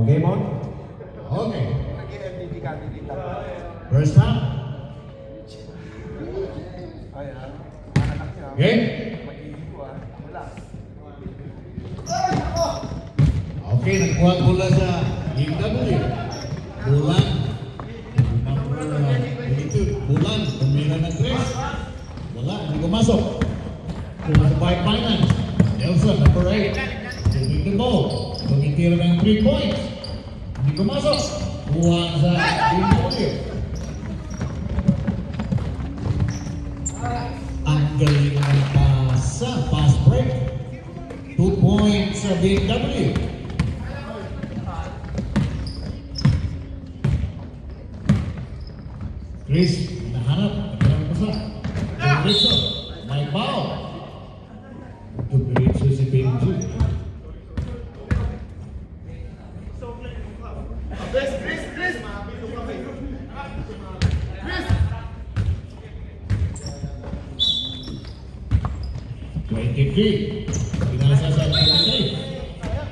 Game on? Okay. First half. Game. Okay, nagkuha bola sa BMW. Bulan. Bulan, tumira ng 3. Wala, hindi pumasok. Pumasok by Finance. Nelson, number 8. Tumig the ball. Tumitira ng 3 points. Hindi pumasok. Kuha sa BMW. Ang galing ng pasa. Pass break. 2 points sa BMW. Chris, nahanap. Nagkaroon pa sa. Diretso. May foul. Diretso si Benji. Chris! 23. Pinasa sa 23.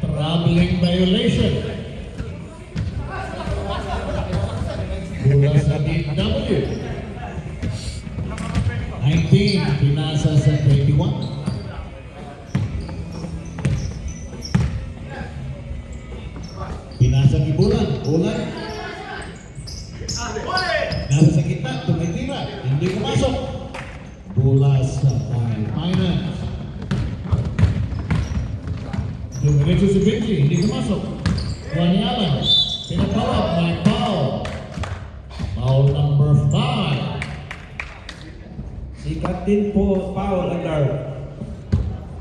Traveling violation. Bola sa BMW. 19. Pinasa sa 21. Pinasa ni Bulan. Bulan. Nasa sa kita. Tumitira. Hindi pumasok. Bola sa Finance. Diretso si Benji. Hindi pumasok. Juan Yalan. Pinapawag. May foul. Foul number 5. Sikat din po, foul under.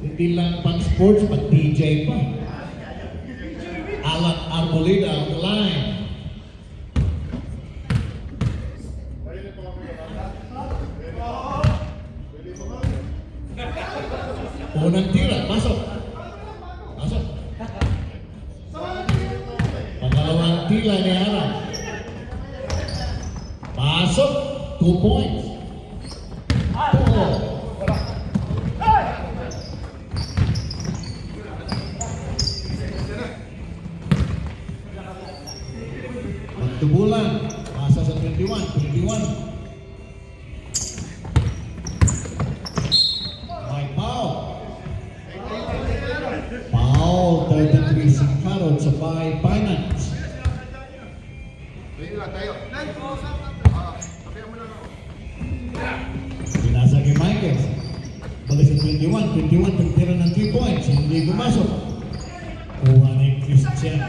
Hindi lang pang sports, pag DJ pa. Alan Arboleda on the line. Unang tira, pasok. Pasok. Pangalawang tira ni Aran. Pasok, 2 points. Pagtubulan, pasa sa 21. May foul. Foul, 33 si Carol sa Finance. Pinasa kay Michael. Balik sa 21, pagtira ng 3 points. Hindi gumasok. Kuha ni Christian.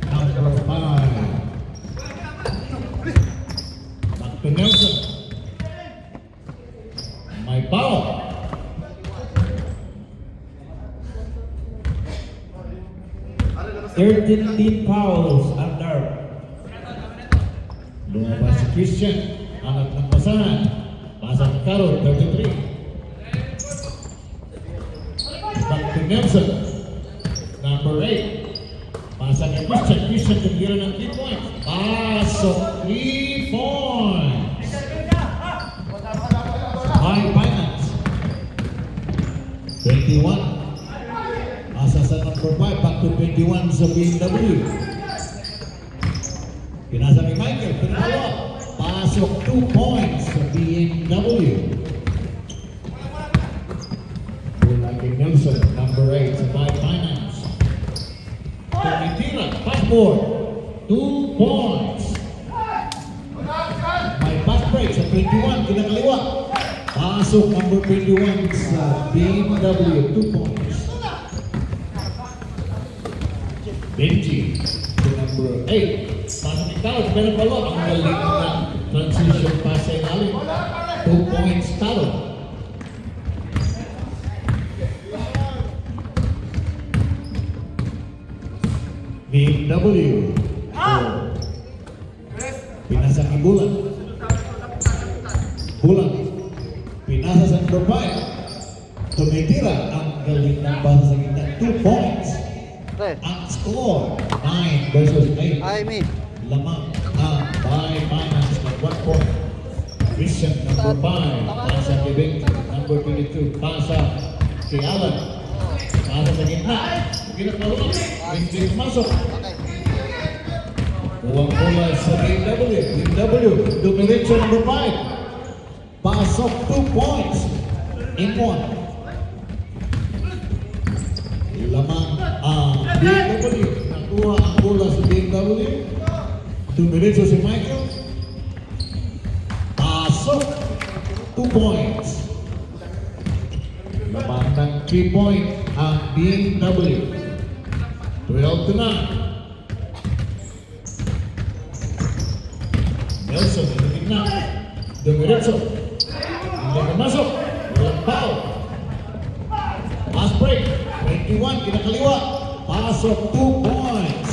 Number 5. Back to Nelson. May foul. Thirteen fouls under. Lumabas si Christian. Hanap ng pasahan. Pasa ni Carol, 33. Back to Nelson. Number 8. Pasa ni Christian. Christian tumira ng 3 points. Pasok, 3 points. High Finance. 21. Pasa sa number 5. Back to 21 sa BMW. Pinasa ni Michael. Pinalawa. Pasok, 2 points sa BMW. Bola kay Nelson. Number 8 sa High Finance. Tumitira. Passport. 2 points. May pass break sa 21. Kinakaliwa. Pasok number 21 sa BMW. 2 points. Benji to number 8. Pasok ni Carol. Pero pala ang galing na transition pass sa ilalim. 2 points Carol. BMW. Pinasa kay Bulan. Pinasa sa number 5. Tumitira ang galing ng basa sa gitna. 2 points. Ang score, 9 versus 8. Lamang ang by Finance ng 1 point. Christian, number 5. Pasa kay Benji. Number 22. Pasa kay Alan. Pasa sa gitna. Ginagawa. Benji pumasok. Kuwang bola sa BMW. BMW, dumiretso number 5. Pasok 2 points. In 1. Lamang ang BMW. Nakuha ang bola sa BMW. Dumiretso si Michael. Pasok 2 points. Lamang ng 3 point ang BMW. 12-9. Nelson, hindi na. Dumiretso. Hindi pumasok. Walang foul. Pass break. 21, kinakaliwa. Pasok 2 points.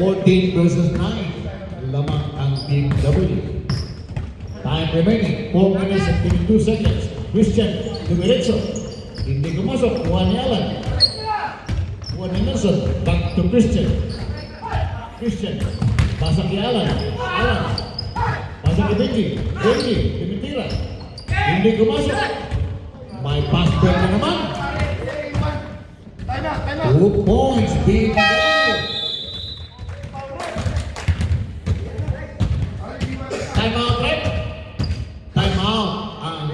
14 versus 9. Lamang ang BMW. Time remaining. 4 minutes and 22 seconds. Christian, dumiretso. Hindi pumasok. Kuha ni Alan. Kuha ni Nelson. Back to Christian. Christian. Pasok ni Alan. Alan. Pasok ni Benji. Benji. Tumitira. Hindi pumasok. May pass break na naman. 2 points. BMW. Time out, right? Time out ang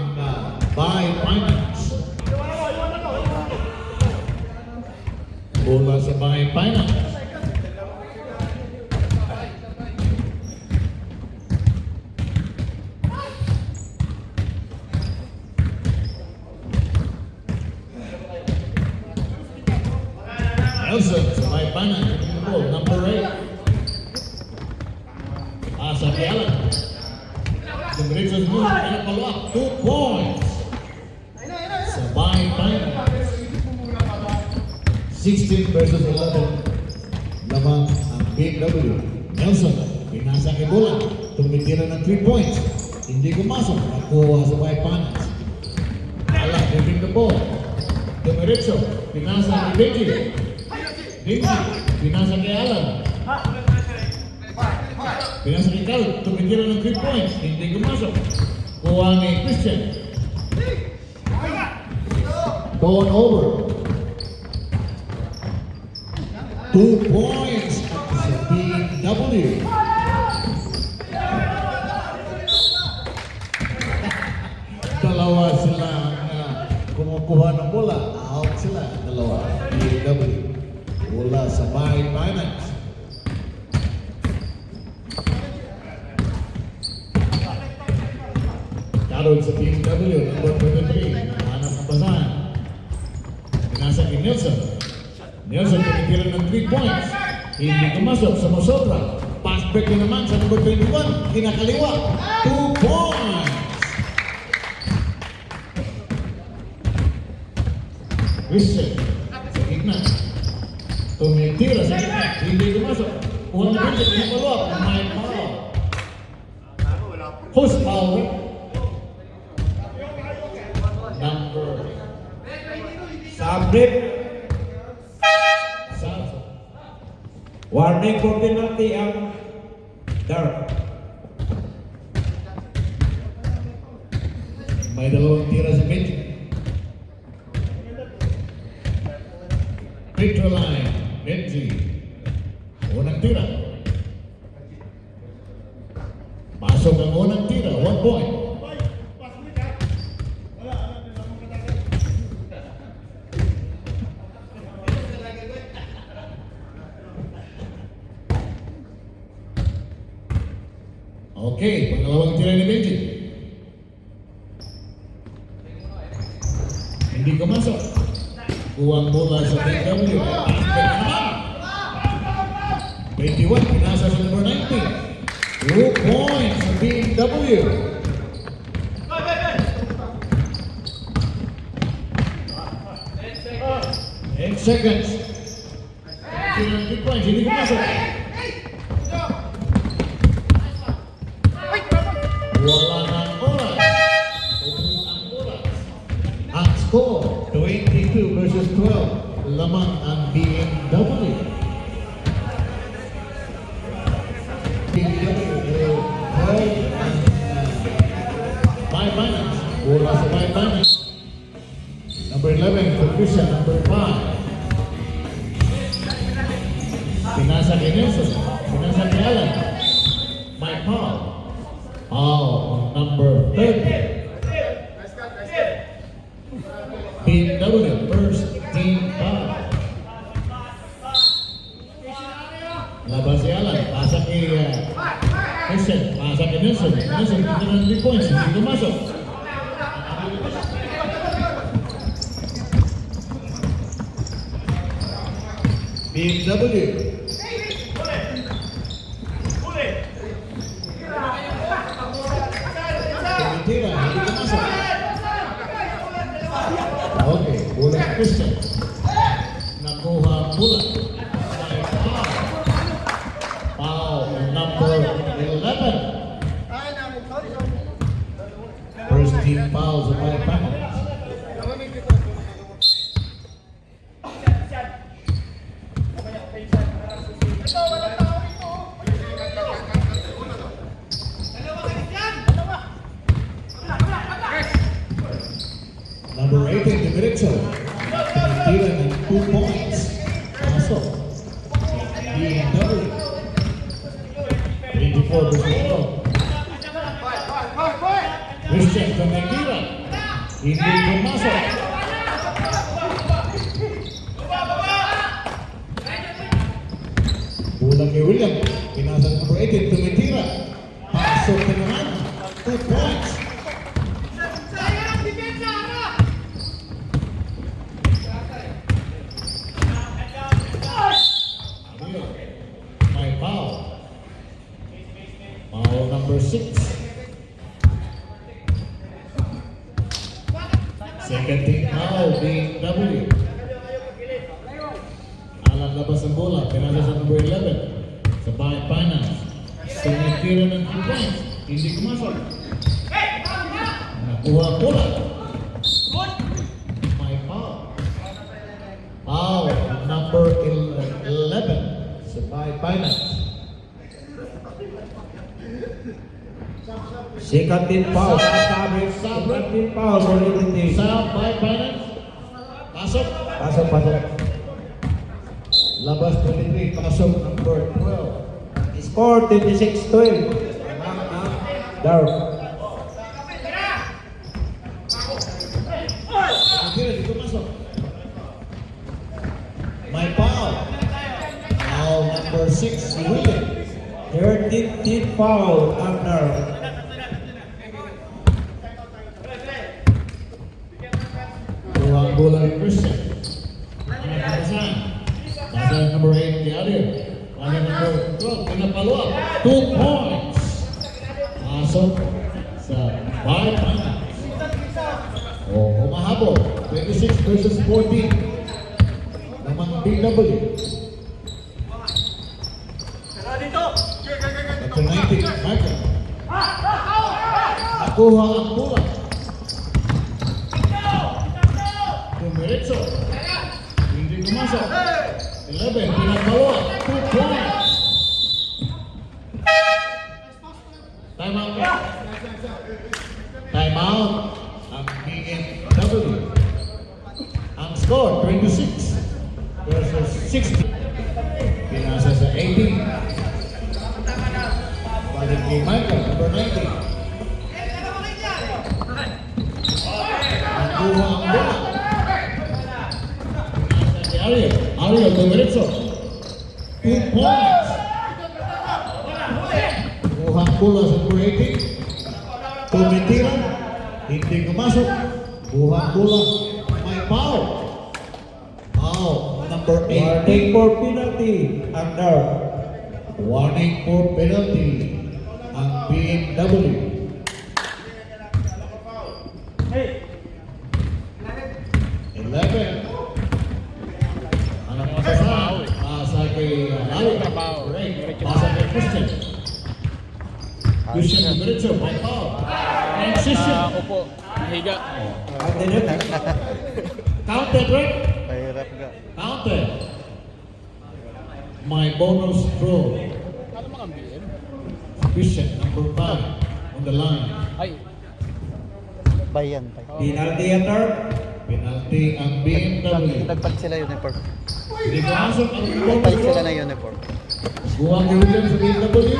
by finance. Bola sa by finance. Nelson sa by finance. Number 8. Asa ni Alan. Dumiretso sa muna. Pinapalwa. 2 points. Sa by finance. 16 versus 11. Lamang ang BMW. Nelson, pinasa kay bola. Tumitira ng 3 points. Hindi kumasok. Nakuha sa by finance. Alan, giving the ball. Dumiretso. Pinasa kay Benji. Benji, pinasa kay Alan. Pinasa kay Carl. Tumitira ng 3 points. Hindi kumasok. Kuha ni Christian. Going over. 2 points sa BMW. Dalawa sila kumukuha ng bola. Out sila. Dalawa. BMW. Bola sa by finance. Karol sa BMW. Number 23. Hanap ng basahan. Pinasa kay Nelson. Nelson tumitira ng 3 points. Hindi kumasok sa Mosotra. Pass break na naman sa number 21. Kinakaliwa. 2 points. Christian sa gitna. Tumitira sa gitna. Hindi kumasok. Kuha na Benji. Pinapalwa. May foul. Who's foul? Number. Submit. Warning for penalty ang Dark. May dalawang tira sa Benji. Victor line. Benji. Unang tira. Pasok ang unang tira. 1 point. Okay, pangalawang tira ni Benji. Hindi kumasok. Kuwang bola sa BMW. Aspect naman. 21, pinasa sa number 19. 2 points sa BMW. 8 seconds. Tira ng 3 points, hindi kumasok. Wala ng oras. Ubus ang oras. Ang score, 22 versus 12. Lamang ang BMW. BMW, 12 ang by finance. Bola sa by finance. Number 11 for Christian. Number 5. Pinasa kay Nelson. Pinasa kay Alan. Mike Paul. Paul, number 30. BMW, first team foul. Laban si Alan. Pasa kay Nelson. Pasa kay Nelson. Nelson, hindi na 3 points. Hindi tumasok. BMW. Tumitira, hindi pumasok. Okay, bola Christian. Nakuha ang bola. May foul. Foul, number 11. First team fouls of my panel. Number 18, Dimitro. Tira ng 2 points. Pasok. BMW. 24 versus 12. Christian from Nagtira. Hindi pumasok. Bulang kay William. Pinasa number 18, Tumitira. Pasok na naman. 2 points. My foul. Foul number 6. Second team foul, BMW. Alan labas ang bola, pinasa sa number 11. Sa Bayad Finance. Tumitira ng 2 points. Hindi kumasok. Nakuha ang bola. My foul. Foul number 11. Sa Bayad Finance. Second team foul. Second team foul for Liberty. Sa Bayad Finance. Pasok. Pasok, pasok. Labas 23. Pasok number 12. Score 26-12. Dark. Tumitira, di pumasok. My foul. Foul number 6. Si William. 13th team foul ang Dark. Kuha ang bola ni Christian. Nakapasan. Nasa number 8 di Alir. Nasa number 12. Pinapalua. 2 points. Pasok sa Bayad Finance. Humahabol. 26 versus 14. Naman BMW. At 19, Michael. Nakuha ang bola. Dumiretso. Hindi pumasok. 11, pinagbawa. 2 points. Time out. Time out. Ang BMW. Ang score, 26 versus 60. Pinasa sa 18. Balik kay Michael, number 19. Nakuha ang bola. Pinasa kay Ariel. Ariel, dumiretso. 2 points. Nakuha ang bola sa number 18. Tumitira. Hindi kumasok. Kuha ang bola. May foul. Foul, number 8. Warning for penalty ang Dark. Warning for penalty ang BMW. Ano mga sasaan? Pasa kay Lalo. Pasa kay Christian. Christian Dimitro, may foul. Transition. Upo, higa. Counted, right? Mahirap ka. Counted. My bonus throw. Ano mga ambiin? Christian, number 5 on the line. Ay. Bayan. Penalty ang Dark. Penalty ang BMW. Nagpalit sila uniform. Hindi pumasok ang Nagpalit sila na uniform. buwang ni William sa BMW.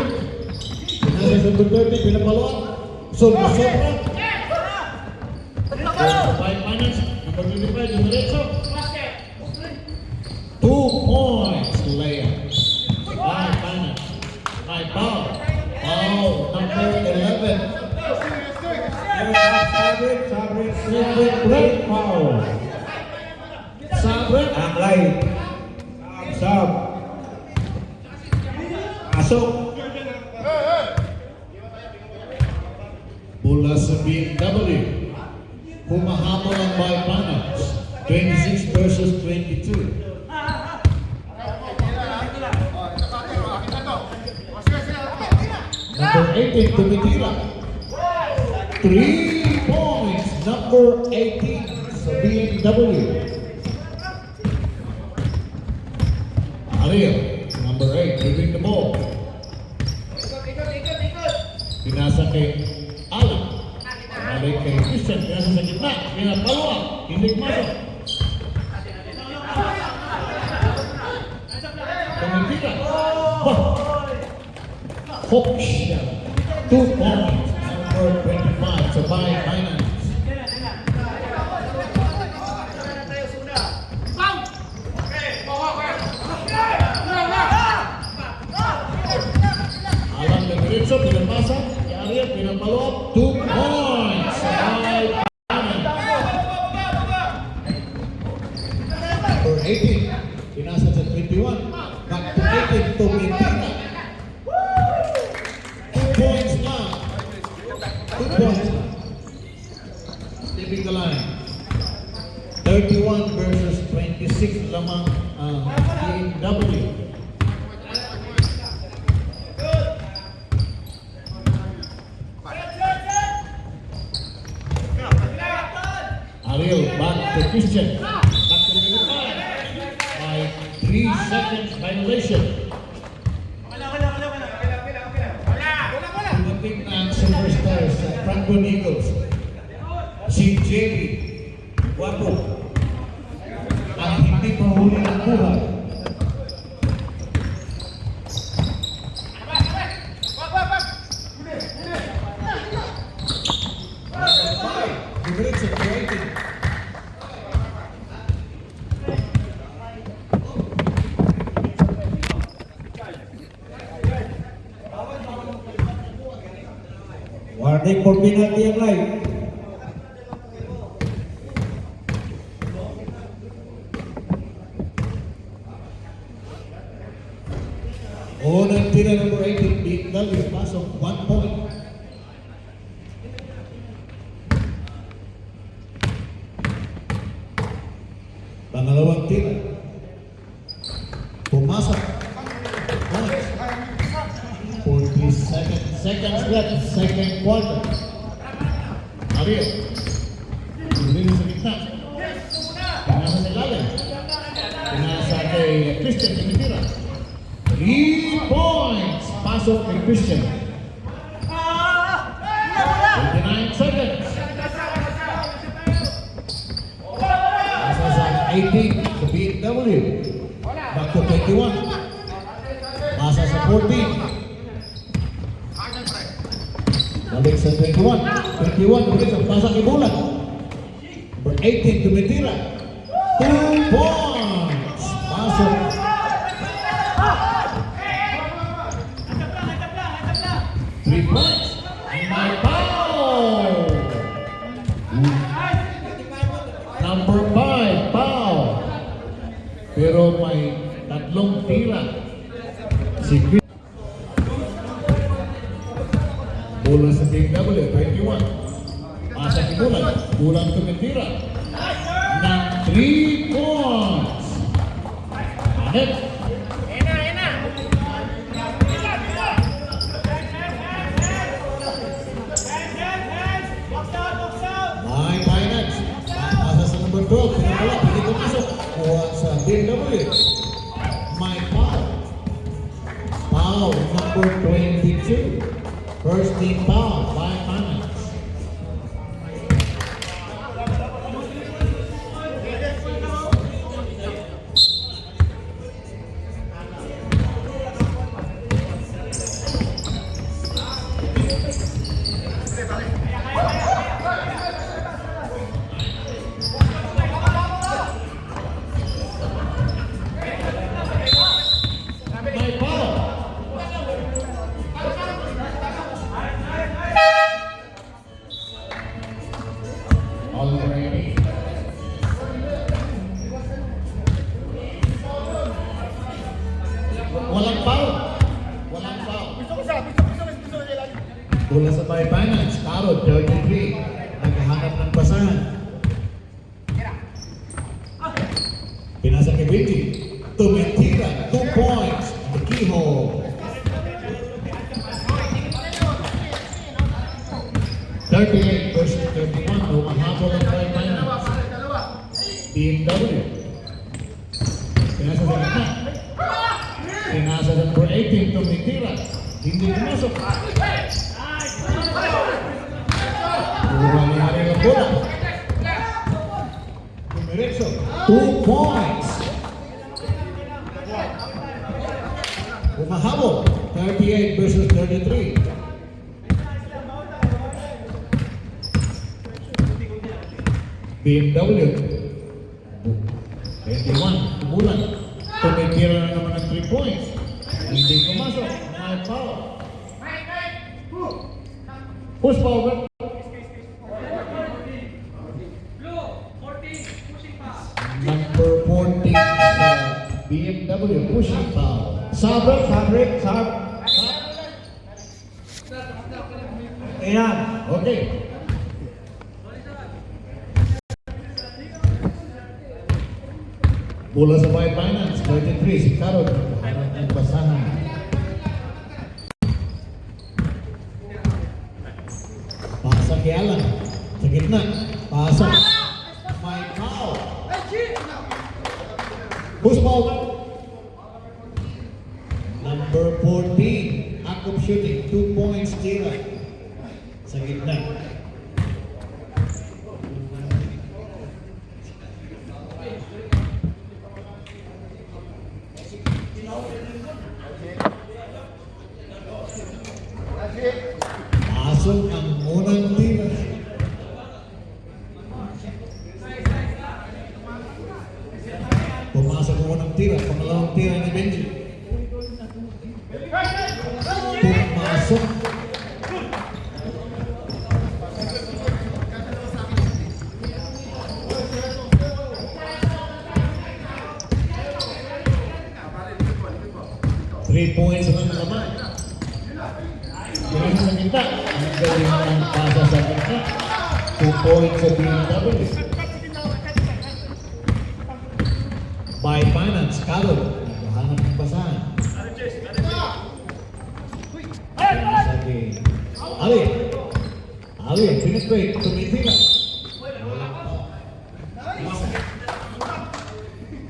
Pinasa sa Duterte, pinapaluan. Sobra-sobra. Five minutes. Number 25, yung diretso. 2 points, layup. 5 minutes. My foul. Foul, number 11. Sabrit break foul. Sabret. Ang light. Sub. Pasok. Bola sa BMW. Humahabol ang Baypanas. 26 versus 22. Number 18, tumitira. 3 points. Number 18 sa BMW. Ariel, number 8, giving the ball. Pinasa kay Alan. Balik kay Christian, pinasa sa gitna. Pinapalwa, hindi masok. Tumitira. Hook shot. 2 points. Number 25 sa Baypanas. Alam na diretso, pinapasa. Kay Ariel, pinapaloob. 2 points sa Baypanas. Number 18, pinasa sa 21. Back to 18, tumitira. 2 points lang. 2 points lang. Stepping the line. 31 versus 26 lamang ang BMW. Ariel back to Christian. Back to the line. By 3 seconds violation. Dumating na ang superstar sa Franco Eagles. Si JB Guapo. Ang hindi mahuli ng buhay. Diretso, creating. Warning for penalty ang light. Unang tira number 18, BMW, pasok 1 point. Pangalawang tira. Pumasok. Points. 47 seconds left, second quarter. Ariel. Dito sa gitna. Pinasa sa lalim. Pinasa kay Christian, tumitira. 3 points. Pasok kay Christian. 29 seconds. Pasa sa 18 sa BMW. Back to 21. Pasa sa 14. Balik sa 21. 21 balik sa pasa kay Bulan. Number 18 tumitira. 2 points. Pasok. My foul! Number 5, foul. Pero may tatlong tira. Si Chris. Bola sa BMW, 21. Pasa kay Bulan. Bulan tumitira. Ng 3 points. Anet. Number 12, pinapala, pwede pumasok. Kuha sa BMW. My foul. Foul, number 22. First team foul, 5 minutes. Mula sa Bay Finance, Carol, 33. Naghahanap ng basahan. Pinasa kay Benji. Tumitira, 2 points. The keyhole. 38 versus 31. Humahabol ang Bay Finance. BMW. Pinasa sa gitna. Pinasa sa number 18. Tumitira. Hindi pumasok. Nangyari ang bola. Dumiretso. 2 points. Humahabol. 38 versus 33. BMW. 21. Bulan. Tumitira na naman ng 3 points. Hindi pumasok. May foul. Who's foul? Number 14 sa BMW pushing foul. Sabre, sab. Ayan. Okay. Bola sa Bay Finance, 33 si Carol. Hanap ng basahan. Pasa kay Alan. Sa gitna. Pasa. May foul. Who's foul? Number 14. Act of shooting. 2 points tira. Sa gitna. Pasok ang unang tira. Pumasok ang unang tira. Pangalawang tira ni Benji. Pumasok. Three points naman naman. Ganun sa gitna. Ang galing ng pasa sa gitna. 2 points sa BMW. By Finance, Carol. Naghahanap ng basahan. Sabi, Ali. Ali, penetrate. Tumitira.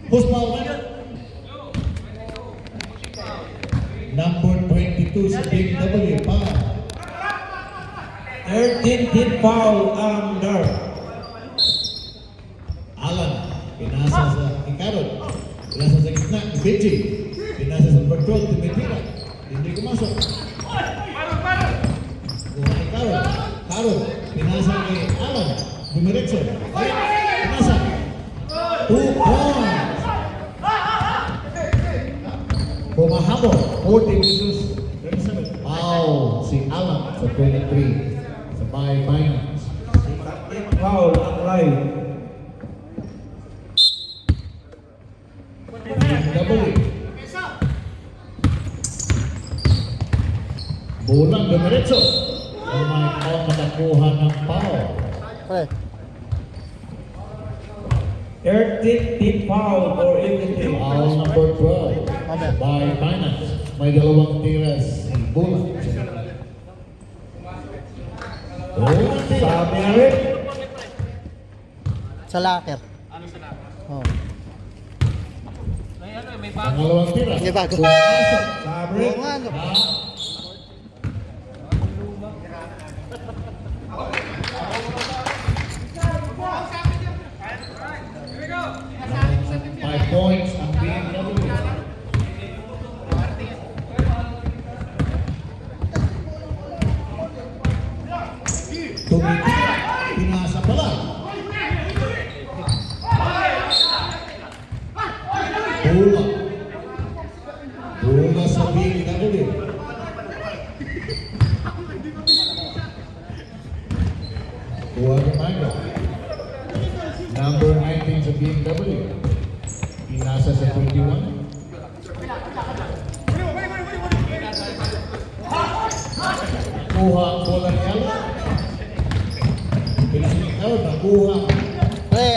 Who's foul? Number 22 sa BMW. Foul. 13 team foul under. Alan, pinasa sa Carol. Pinasa sa gitna, Benji. Pinasa sa patrol, tumitira. Hindi kumasok. Kuha ni Carol. Carol, pinasa kay Alan. Dumiretso. Pinasa. 2 points. Pumahabol. 40 versus 37. Wow, si Alan sa 23. Sa Bay Finance. Foul ang right. BMW. Bulang dumiretso. Oh my God, nakakuha ng foul. Pre. 13 team foul for everything. Foul number 12. By Finance. May dalawang tiras si Bulang. Bulang tira. Sabi rin. Sa locker. Oh. Pangalawang tira. Hindi bago. Pumasok. Sabi. Oo nga, no. Five points ang BMW. Tumitira. Pinasa pala. Bola. Bola sa BMW. Kuha ng Manga. Number 19 sa BMW. Pinasa sa 21. Nakuha ang bola ni Alan. Pinasingkaw, nakuha. Pre,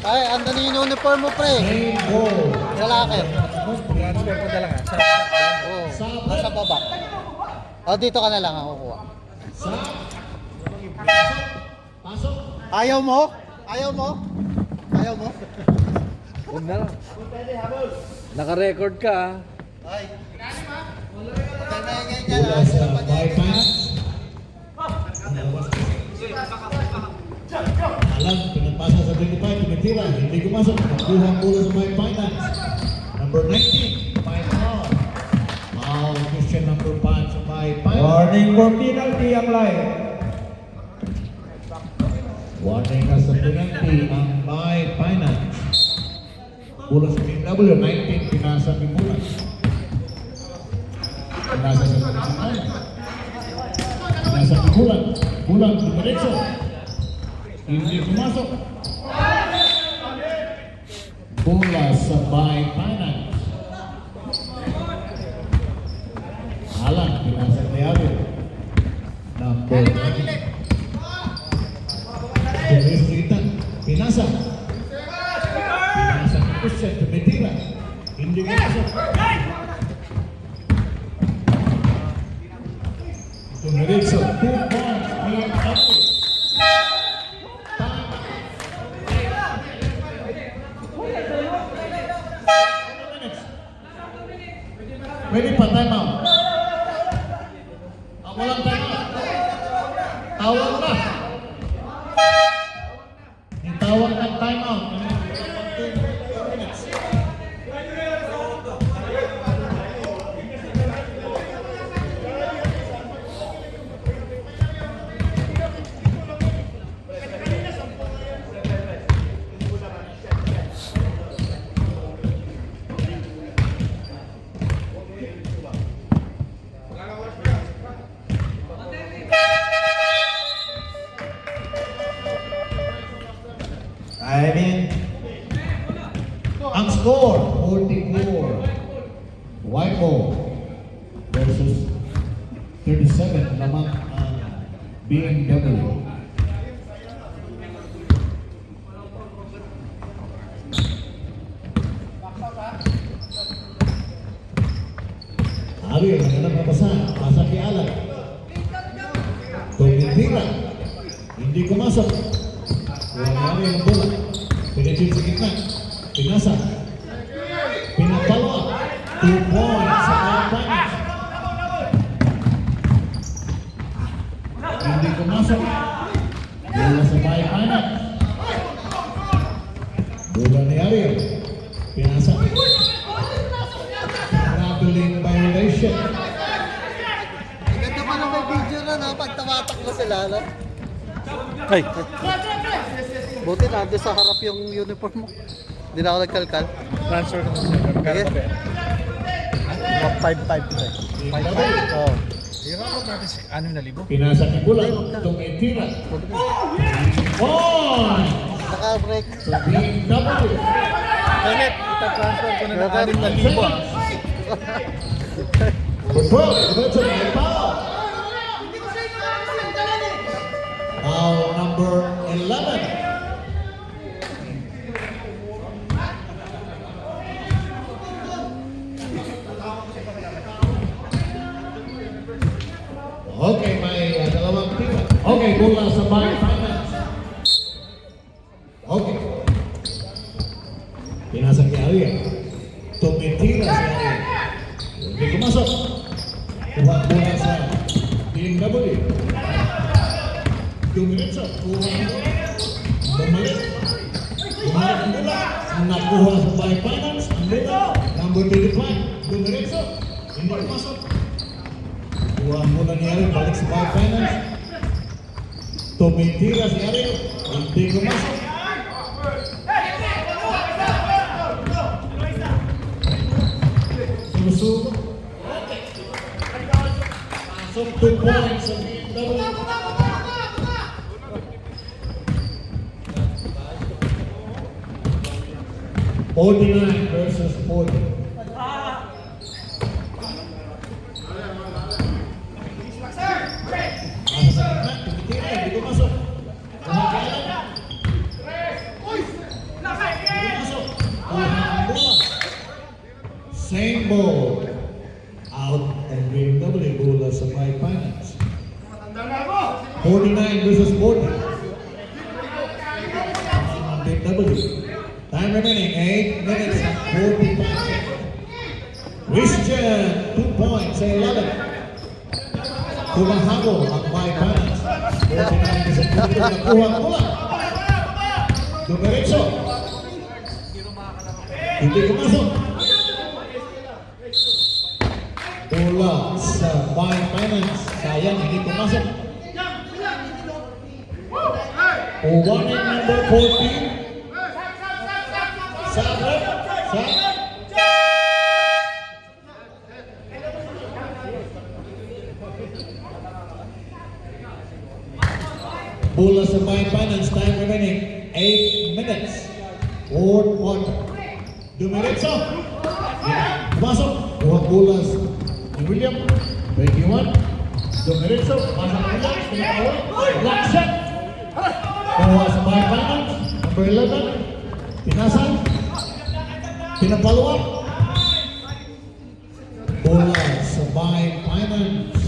ay, ando na yung uniform mo, pre. Main goal. Lalaki. Transfer ko na lang ha. Oo, nasa baba. O, dito ka na lang ako kuha. Sa. Pasok. Ayaw mo? Ayaw mo? Ayaw mo? Huwag na lang. Naka-record ka ha. Ay. Pagkamaingay ka Bola na. sa bypass. Alan, pinagpasa sa 25, tumitira, hindi gumasok, nakuha ang bola sa bypass. Number 19, five out. Foul, Christian number 5 sa bypass. Warning for penalty ang line. Warning ka sa penalty ang bypass. Bola sa BMW, 19, pinasa ni bola. Pinasa sa penalty. Pinasa ni bola. Bola, dumiretso. Hindi pumasok. Bola sa bypass. Alan, pinasa ni Abel. Number 9. Pinasa. Pinasa. Pinasa ni Christian, tumitira. Hindi pumasok. Dumiretso, 2 points. May active. Pwede pa time out. Walang time out. Tawag na. Itawag ng time out. I mean, Ang score, 44. White ball versus 37 lamang ang BMW. Ari, naghanap na basa. Pasa kay Alan. Tumitira. Hindi kumasok. Wala ang bola. Pinagin sa gitna. Pinasa. Pinapalo. 2 points sa Alpanis. Hindi kumasok. Bola sa Baypanas. Bola ni Ariel. Pinasa. Traveling violation. Ganda pa na may video na na pag tumatakbo sila, no? Ay. Buti na, doon sa harap yung uniform mo. Hindi na ako nagkalkal. Transfer ko na. Sige. Mga 5-5 pre. 5-5. Oo. Hirapot natin si 6,000. Pinasa ni Bola. Tumitira. Point! Naka-break. Sa BMW. Kenneth, ita-transfer ko na ng 6,000. Control. Diretso na may foul. Foul number 11. Okay, may dalawang tira. Okay, bola sa Baypanas. Okay. Pinasa kay Ariel. Tumitira si Ariel. Hindi kumasok. Kuha bola sa BMW. Dumiretso. Kuha ang bola. Bumalik. Bumalik ang bola. Ang nakuha sa Baypanas. Ang bola. Number 25. Dumiretso. Hindi kumasok. Kuha ang bola ni Ariel. Balik sa Baypanas. Tumitira si Ariel. Hindi kumasok. Sumusubok. Pasok 2 points sa BMW. $49 versus 40. Same ball. Out and BMW bola sa Bay Finance. 49 versus 40. BMW. Time remaining 8 minutes and 45 seconds. Christian, 2 points sa 11. Kumahabol ang Bay Finance. 49 versus 40. Nakuha ang bola. Dumiretso. Hindi pumasok. Bola sa Bay Finance. Sayang, hindi pumasok. Warning number 14. Sabrek. Bola sa Bay Finance. Time remaining 8 minutes. Fourth quarter. Dumiretso. Pumasok. Buhat bola ni William. 21. Dumiretso. Pasok na William. Pinakawal. Block shot. Kuha sa Bay Finance. Number 11. Pinasan. Pinapaluan. Bola sa Bay Finance.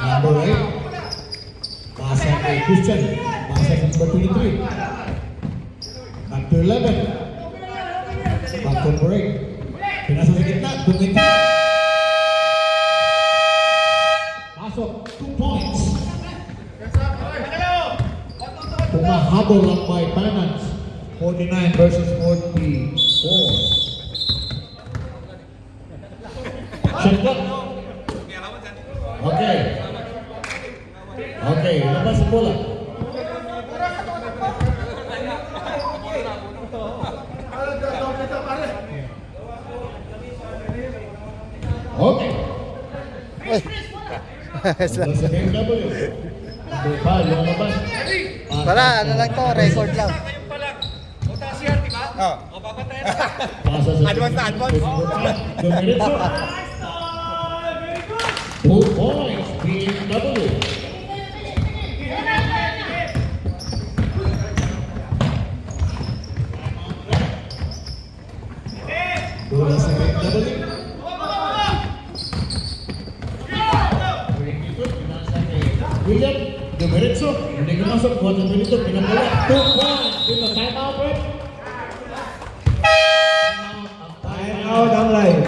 Number 8. Pasa kay Christian. Pasa sa number 23. Back to 11. Back to number 8. Pinasa sa gitna. Dumiti. Pasok. 2 points. Pumahabol ang Bay Finance. 49 versus 44. Shot clock. Okay. Okay, labas ang bola. Okay. Labas sa BMW. Number 5, yung labas. Wala, ano lang to, record lang. Pasa sa Advance na, advance. Dumiretso. 2 points, BMW. Bola sa BMW. William, dumiretso. Hindi kumasok. Buhat sa pinito. Pinapala. 2 points. Dito, time out, Brett. Time out ang live.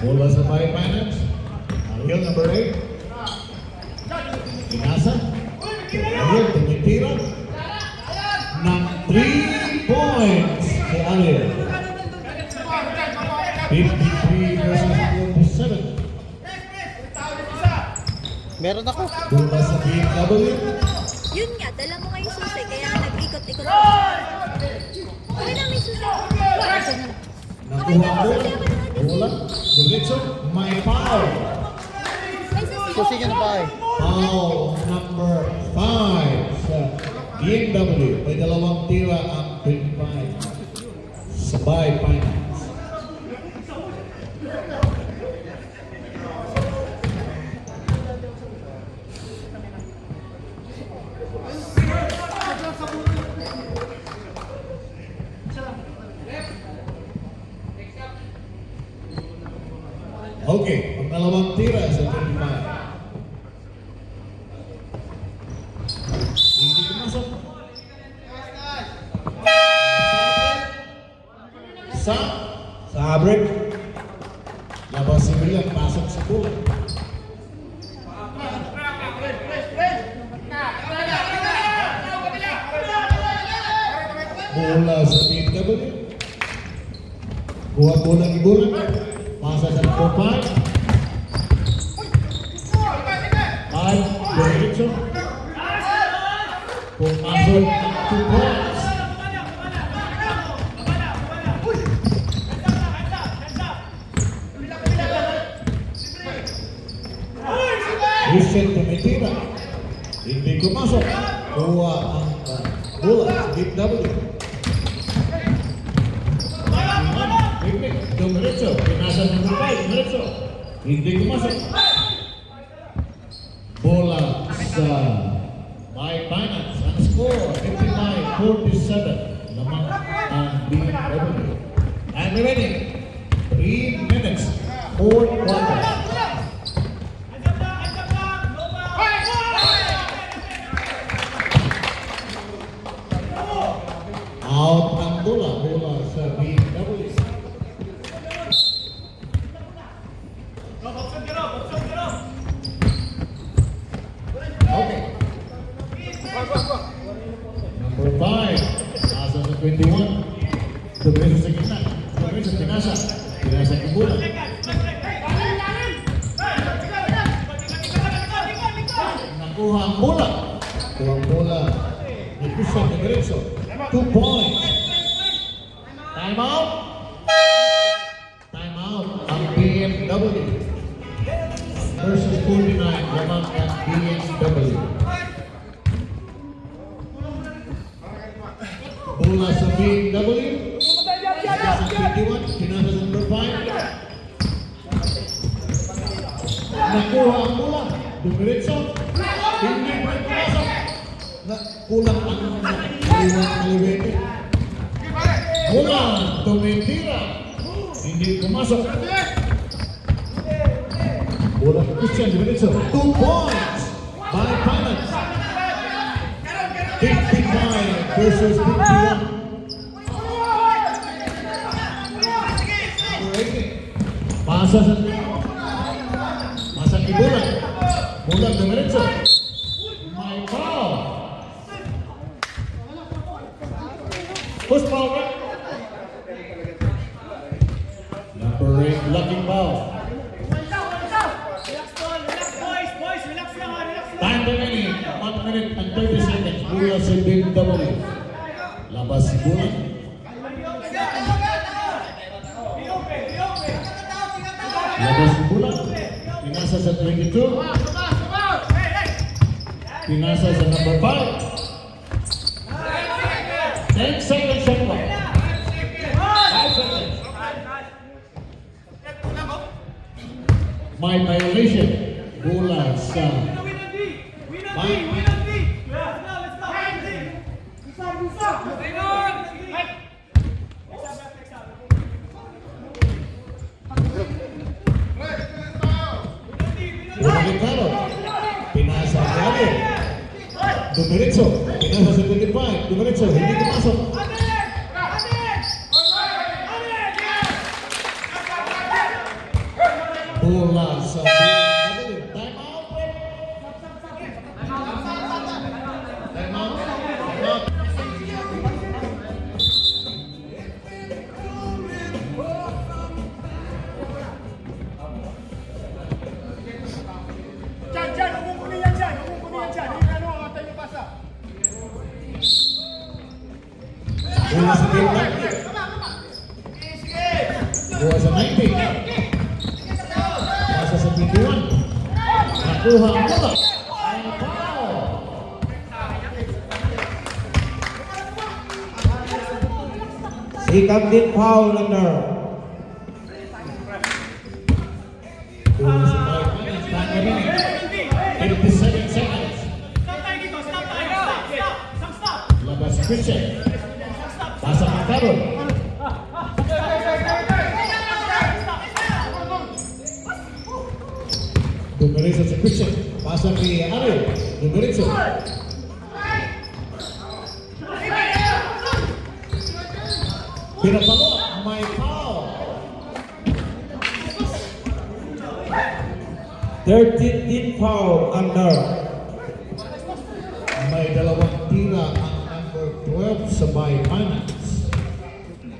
Bola sa Bay Finance. Ariel, number 8. Inasa. Ariel, tumitira. Ng 3 points si Ariel. 53 versus 47. Meron ako. Bola sa BMW. Yun nga, dala mo nga yung susi, kaya nag-ikot-ikot ako. Okay na, may susi. Nakuha ang bola. Bola. Diretso. May foul. May susi. Susi nyo na ba eh? Foul number 5 sa BMW. May dalawang tira ang 25 sa Bay Finance. Okay, ang dalawang tira sa 25. Hindi pumasok. Sabrek. Labas si William, pasok sa bola. Bola sa BMW. Kuha bola ni Bulan. Pasa sa number 5. Ay, diretso. Pumasok ang 2 points. Christian tumitira. Hindi kumasok. Kuha ang bola sa BMW. Diretso. Pinasa ng 5. Diretso. Hindi pumasok. Bola sa Mike Finance. Ang score, 55-47. Lamang ang BMW. And remaining 3 minutes, 4 quarters. Out ang bola sa BMW. Okay. Number 5, nasa sa 21. Dumiretso sa gitna. Dumiretso, pinasa. Pinasa ang bola. Nakuha ang bola. Nakuha ang bola. Nakuha ang dumiretso. 2 points. Time out. Time out ang BMW. Versus 49 lamang ang BMW. Bola sa BMW. Sa 21, pinasa sa number 5. Nakuha ang bola. Dumiretso. Hindi pa pumasok. Kulang ang kaliwete. Bola, tumitira. Hindi pumasok. Bola kay Christian Dumiretso. 2 points by Finance. 55 versus 51. Pasa sa kay bola. Bola Dumiretso. My foul. Push foul, right? Number 8, blocking foul. Time remaining, 1 minute and 30 seconds. Bola sa BMW. Labas si bola. Labas si bola. Pinasa sa 22. Pinasa sa number 5. 10 seconds shot clock. 5 seconds. My violation. Bola sa Pinasa Gado. Dumiretso. Pinasa sa 25. Dumiretso. Hindi pumasok. Bola sa BMW. Time out. Time out. Time out. Bola sa 20. Bola sa 19. Pasa sa 21. Nakuha ang bola. Ang foul. Second team foul under. Bola sa 5 minutes. Time remaining. 57 seconds. Labas si Christian. Pasa kay Carol. Dumiretso si Christian. Pasa kay Ariel. Dumiretso. Pinapalo. May foul. 13th team foul under. May dalawang tira ang number 12 sa Bay Finance.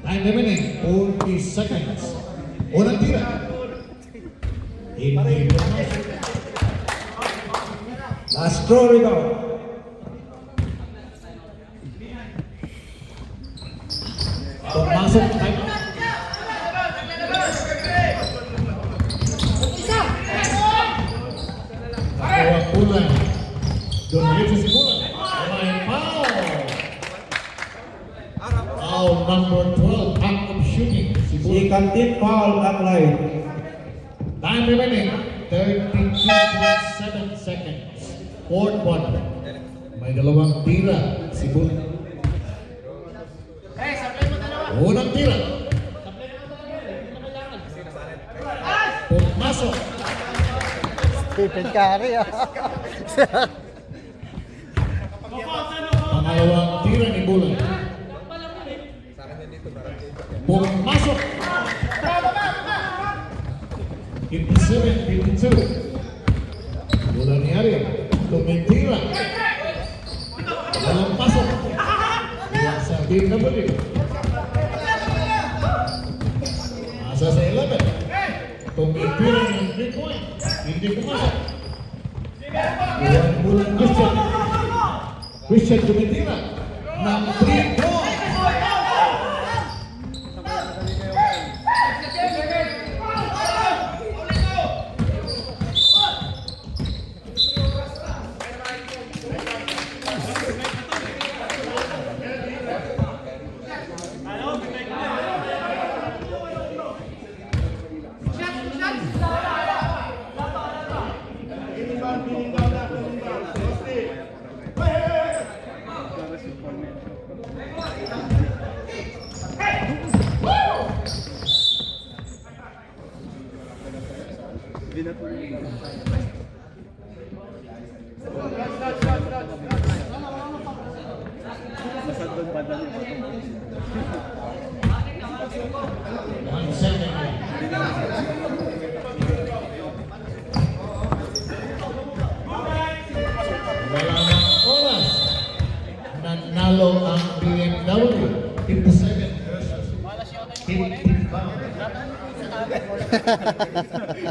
Time remaining, 40 seconds. Unang tira. Hindi pumasok. Last throw rebound. Pumasok. Time out. Nakuha ang ulan. Dumiretso si Bulan. May foul. Foul number 12. Act of shooting. Si Bulan. Second team foul at line. Time remaining, 32.7 seconds. Fourth quarter. May dalawang tira si Bulay. Unang tira. Pumasok. Stephen Curry ah. Pangalawang tira ni Bulay. Pumasok. 57-52. Bola ni Ariel. Tumitira. Dalam pasok. Sa BW. Asa sa 11. Tumitira ng 3 point. Hindi pumasok. Buwan bulan Christian. Christian tumitira ng 3 point. One second. Wala ng oras. Nanalo ang BMW. 57 versus 55.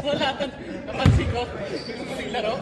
Wala ka. Napansin ko. Laro.